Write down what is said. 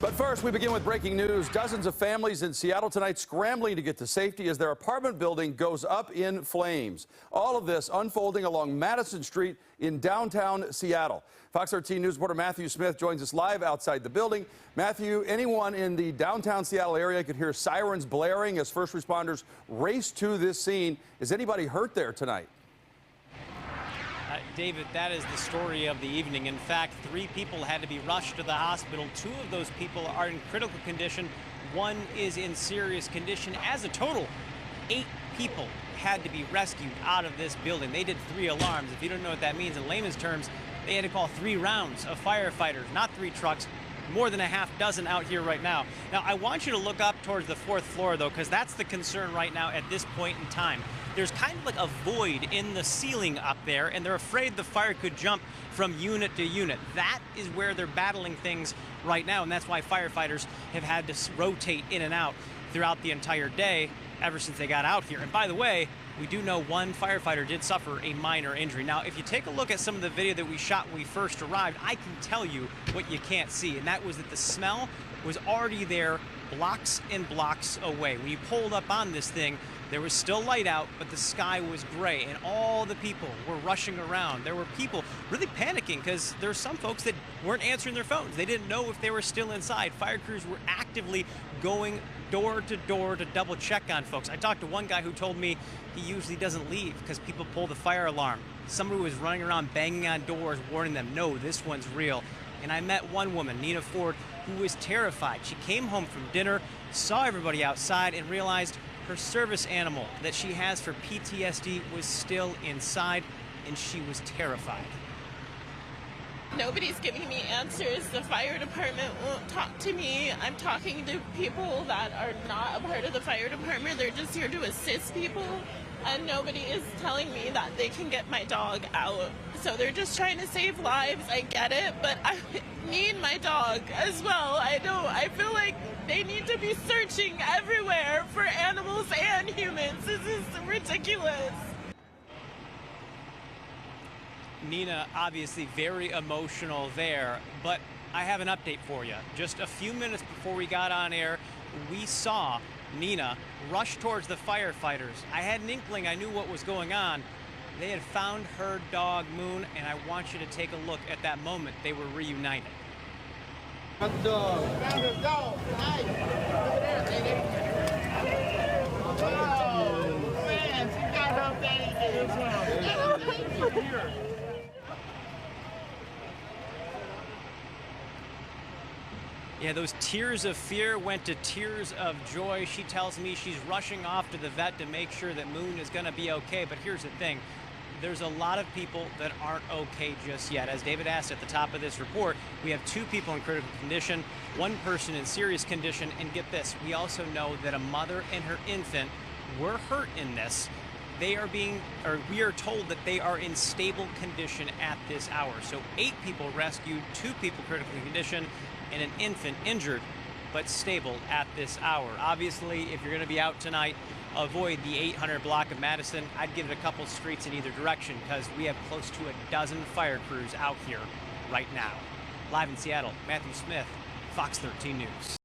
But first, we begin with breaking news. Dozens of families in Seattle tonight scrambling to get to safety as their apartment building goes up in flames. All of this unfolding along Madison Street in downtown Seattle. Fox 13 News reporter Matthew Smith joins us live outside the building. Matthew, anyone in the downtown Seattle area could hear sirens blaring as first responders race to this scene. Is anybody hurt there tonight? David, that is the story of the evening. In fact, 3 people had to be rushed to the hospital. 2 of those people are in critical condition. 1 is in serious condition. As a total, 8 people had to be rescued out of this building. They did 3 alarms. If you don't know what that means in layman's terms, they had to call 3 rounds of firefighters, not 3 trucks. More than a half dozen out here right now. Now, I want you to look up towards the 4th floor, though, because that's the concern right now at this point in time. There's kind of like a void in the ceiling up there, and they're afraid the fire could jump from unit to unit. That is where they're battling things right now, and that's why firefighters have had to rotate in and out throughout the entire day ever since they got out here. And by the way, we do know 1 firefighter did suffer a minor injury. Now, if you take a look at some of the video that we shot when we first arrived, I can tell you what you can't see, and that was that the smell was already there blocks and blocks away. When you pulled up on this thing, there was still light out, but the sky was gray, and all the people were rushing around. There were people really panicking because there were some folks that weren't answering their phones. They didn't know if they were still inside. Fire crews were actively going door to door to double check on folks. I talked to one guy who told me he usually doesn't leave because people pull the fire alarm. Somebody was running around banging on doors, warning them, no, this one's real. And I met one woman, Nina Ford, who was terrified. She came home from dinner, saw everybody outside, and realized her service animal that she has for PTSD was still inside, and she was terrified. Nobody's giving me answers. The fire department won't talk to me. I'm talking to people that are not a part of the fire department. They're just here to assist people. And nobody is telling me that they can get my dog out. So they're just trying to save lives. I get it, but I need my dog as well. I feel like they need to be searching everywhere for animals and humans. This is ridiculous. Nina, obviously very emotional there, but I have an update for you. Just a few minutes before we got on air, we saw Nina rush towards the firefighters. I had an inkling I knew what was going on. They had found her dog, Moon, and I want you to take a look at that moment they were reunited. Found her dog. Nice. Over there, baby. Oh, man, she got her baby. Here. Yeah, those tears of fear went to tears of joy. She tells me she's rushing off to the vet to make sure that Moon is going to be okay. But here's the thing. There's a lot of people that aren't okay just yet. As David asked at the top of this report, we have 2 people in critical condition, 1 person in serious condition, and get this, we also know that a mother and her infant were hurt in this. We are told that they are in stable condition at this hour. So 8 people rescued, 2 people critically condition, and an infant injured but stable at this hour. Obviously, if you're going to be out tonight, avoid the 800 block of Madison. I'd give it a couple streets in either direction because we have close to a dozen fire crews out here right now. Live in Seattle, Matthew Smith, Fox 13 News.